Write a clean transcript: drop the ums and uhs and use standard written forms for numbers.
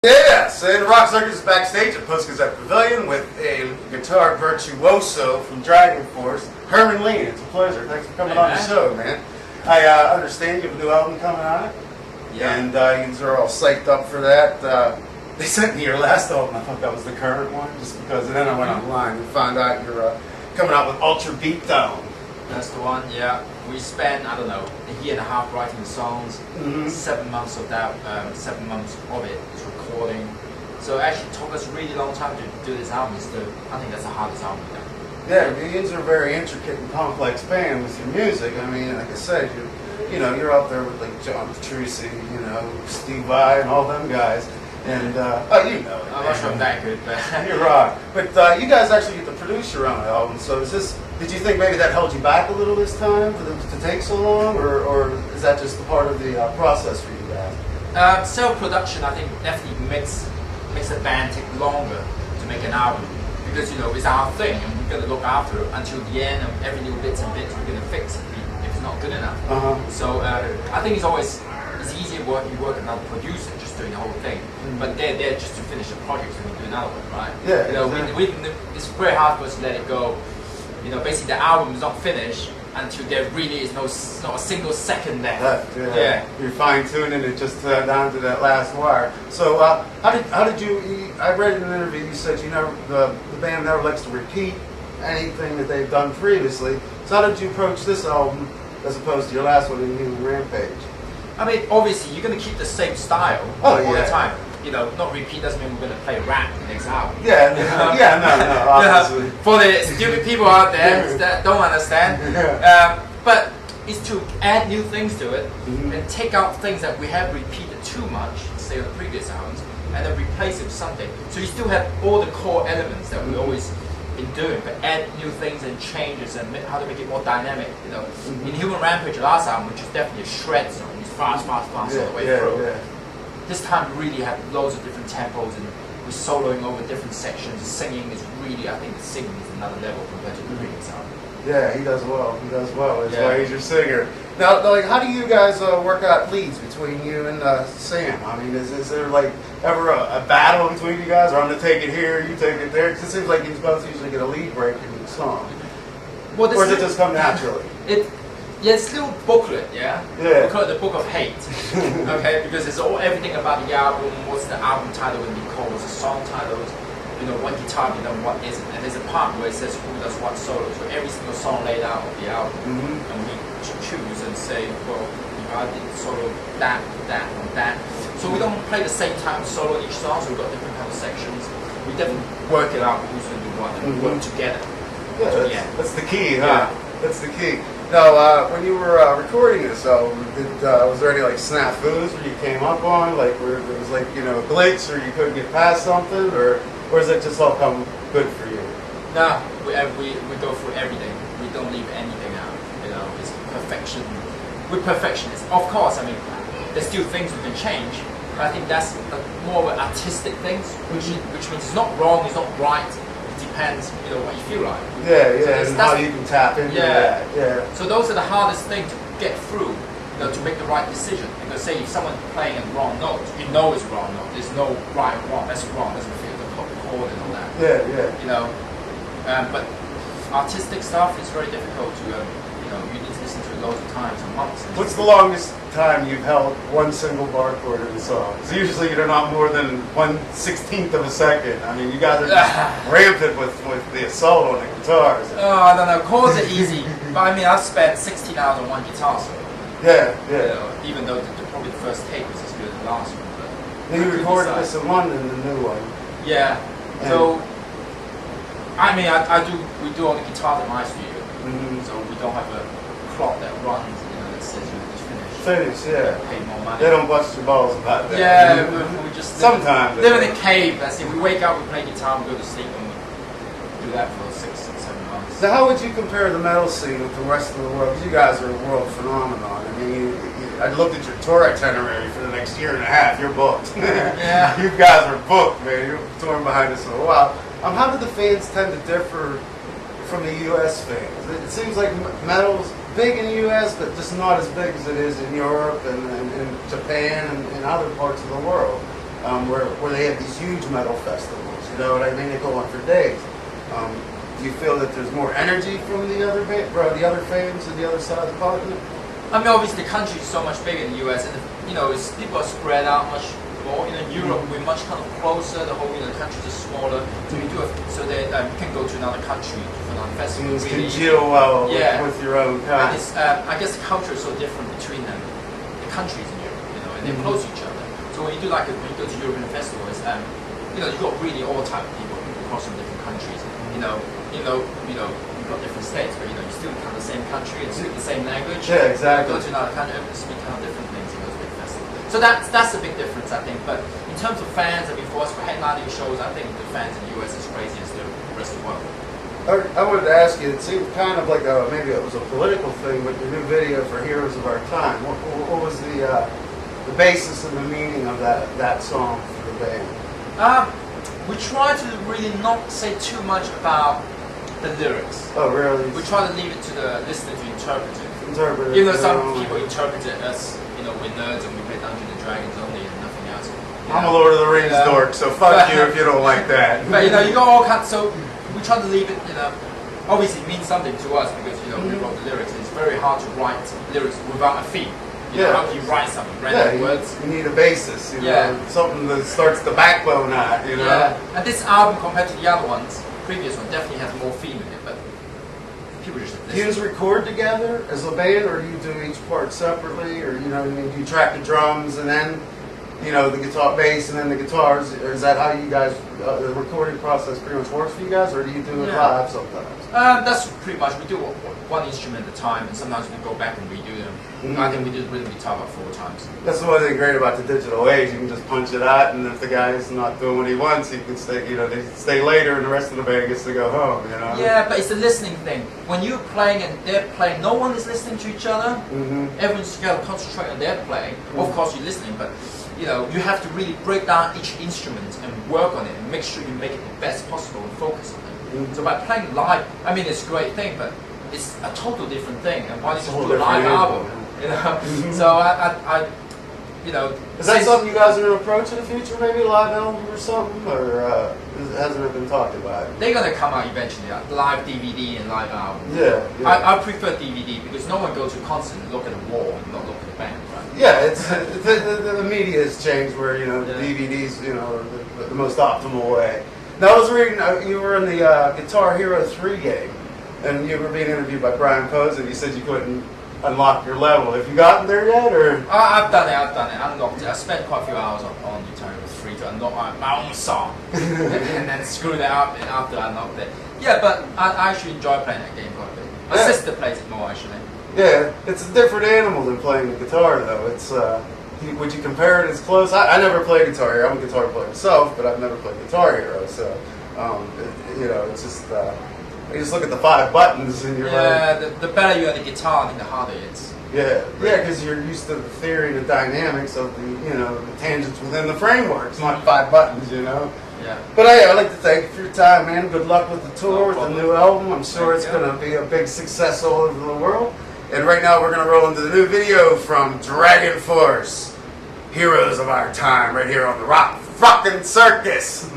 Yes, and Rock Circus is backstage at Pittsburgh Pavilion with a guitar virtuoso from Dragonforce, Herman Li. It's a pleasure. Thanks for coming on the show, man. I understand you have a new album coming out, and you are all psyched up for that. They sent me your last album. I thought that was the current one, just because. And then I went online and found out you're coming out with Ultra Beatdown. That's the one, yeah. We spent, I don't know, a year and a half writing songs, 7 months of that, 7 months of it is recording. So it actually took us a really long time to do this album. I think that's the hardest album we've done. Yeah, you are a very intricate and complex band with your music. I mean, like I said, you're out there with like John Petrucci, Steve Vai and all them guys. And, you know it. I'm not sure I'm that good, but... You're right. But you guys actually get to produce your own album, so did you think maybe that held you back a little this time to take so long, or is that just a part of the process for you guys? Self-production, I think, definitely makes a band take longer to make an album, because, it's our thing, and we've got to look after it until the end, and every little bits and bits we're going to fix if it's not good enough. So I think it's easier working with another producer, just doing the whole thing. But they're there just to finish the project so we can do another one, right? Yeah. It's very hard for us to let it go. Basically the album is not finished until there really is not a single second left. Yeah. You're fine tuning it just down to that last wire. So how did you? I read in an interview you said the band never likes to repeat anything that they've done previously. So how did you approach this album as opposed to your last one, Human Rampage? I mean, obviously, you're going to keep the same style all the time. Not repeat doesn't mean we're going to play rap in the next album. No, obviously. For the stupid people out there that don't understand. But it's to add new things to it and take out things that we have repeated too much, say on the previous albums, and then replace it with something. So you still have all the core elements that we've always been doing, but add new things and changes and how to make it more dynamic. In Human Rampage, the last album, which is definitely a shred song, it's fast all the way through. Yeah. This time we really have loads of different tempos and we're soloing over different sections. The singing is really, I think the singing is another level compared to the previous album. Yeah, he does well. That's why he's your singer. Now, how do you guys work out leads between you and Sam? I mean, is there ever a battle between you guys, or I'm gonna take it here, you take it there? 'Cause it seems like you both usually get a lead break in the song. Or does it just come naturally? It's still booklet, We call it the Book of Hate, okay? Because it's everything about the album. What's the album title going to be called? What's the song titles? What guitar, what isn't. And there's a part where it says who does what solo. So every single song laid out of the album, and we choose and say, well, I did solo that, and that. So we don't play the same time solo each song. So we've got different kind of sections. We definitely work it out who's going to do what, and we work together. Yeah, that's the key, huh? Yeah. That's the key. Now, when you were recording this album, was there any snafus where you came up on, where there was a glitch, or you couldn't get past something, or does it just all come good for you? No, we go through everything. We don't leave anything out. It's perfection. We're perfectionists. Of course, I mean, there's still things we can change, but I think that's more of an artistic thing, which means it's not wrong, it's not right. Depends, what you feel like. And how you can tap into that. So those are the hardest things to get through, to make the right decision. Because say if someone's playing a wrong note, it's a wrong note. There's no right or wrong. That's wrong. Doesn't feel the chord and all that. But artistic stuff is very difficult to. You need to listen to it loads of times and months. What's the longest time you've held one single bar chord in a song? So usually you're not more than 1/16th of a second. I mean, you guys are rampant with the solo on the guitars. Oh, I don't know. Chords are easy, but I mean, I've spent 16 hours on one guitar solo. Even though probably the first take was as good as the last one. But you recorded this in London, the new one. Yeah. So, I mean, we do all the guitars in my studio. So we don't have a clock that runs, that says you're just finished. Pay more money. They don't bust your balls about that. Yeah, we just sometimes live in a cave. That's it. We wake up, we play guitar, we go to sleep, and we do that for 6-7 months. So how would you compare the metal scene with the rest of the world? Because you guys are a world phenomenon. I mean, I looked at your tour itinerary for the next year and a half. You're booked. You guys are booked, man. You're touring behind us for a while. How do the fans tend to differ from the U.S. fans? It seems like metal's big in the U.S., but just not as big as it is in Europe and Japan and other parts of the world. where they have these huge metal festivals. You know what I mean? They go on for days. Do you feel that there's more energy from the other fans on the other side of the continent? I mean, obviously, the country is so much bigger in the US, and people are spread out much more. In Europe, we're much kind of closer. The whole countries are smaller, so we do so that you can go to another country for another festival. You can deal well yeah. with your own kind. I guess the culture is so different between them, the countries in Europe, and they're close to each other. So when you do when you go to European festivals, you've got really all type of people across from different countries. You've got different states, but you still kind of the same country and speak the same language. Yeah, exactly. You go to another country and speak kind of different things in those big festivals. So that's a big difference, I think. But in terms of fans, I mean, for us, for headlining shows, I think the fans in the US is crazy as the rest of the world. I wanted to ask you, it seemed kind of like maybe it was a political thing, but the new video for Heroes of Our Time, what was the basis and the meaning of that song for the band? We try to really not say too much about the lyrics. Oh, really? We try to leave it to the listener to interpret it. Even though some people interpret it as, we're nerds and we play Dungeons and Dragons only and nothing else. I'm a Lord of the Rings dork, so fuck you if you don't like that. But you got all kinds. So we try to leave it. Obviously it means something to us because we wrote the lyrics. It's very hard to write lyrics without a theme. How do you write something? Random words. You need a basis. Something that starts the backbone out. Yeah. And this album, compared to the other ones, previous one, definitely has more theme in it. But people just listen. Do you just record together as a band, or do you do each part separately, or do you track the drums and then the guitar, bass, and then the guitars? Or is that how you guys the recording process pretty much works for you guys, or do you do it live sometimes? That's pretty much, we do one instrument at a time, and sometimes we go back and redo them. I think we did rhythm guitar about 4 times. That's the one thing great about the digital age. You can just punch it out, and if the guy's not doing what he wants, he can stay. They stay later, and the rest of the band gets to go home. Yeah, but it's a listening thing. When you're playing and they're playing, no one is listening to each other. Everyone's got to concentrate on their playing. Of course, you're listening, but you have to really break down each instrument and work on it and make sure you make it the best possible and focus on it. So by playing live, I mean, it's a great thing, but it's a total different thing. And why don't you do a live album? So Is that something you guys are going to approach in the future? Maybe a live album or something, or hasn't it been talked about? They're going to come out eventually, live DVD and live album. Yeah. I prefer DVD because no one goes to a concert and look at a wall and not look at the band, right? Yeah, it's the media has changed where the DVDs are the most optimal way. Now I was reading you were in the Guitar Hero 3 game, and you were being interviewed by Brian Posey. You said you couldn't unlock your level. Have you gotten there yet, or? I've done it. Unlocked it. I spent quite a few hours on Guitar Hero 3 to unlock my own song, and then screw that up. And after I unlocked it, but I actually enjoy playing that game quite a bit. My sister plays it more actually. Yeah, it's a different animal than playing the guitar, though. It's would you compare it as close? I never played Guitar Hero. I'm a guitar player myself, but I've never played Guitar Hero. So, it's just you just look at the 5 buttons and you're like, the better you are at the guitar, I think the harder it is. Yeah, because you're used to the theory, the dynamics of the tangents within the framework. It's not 5 buttons, Yeah. But I'd like to thank you for your time, man. Good luck with the tour, with the new album. I'm sure it's going to be a big success all over the world. And right now we're going to roll into the new video from Dragonforce, Heroes of Our Time, right here on the Rock Circus.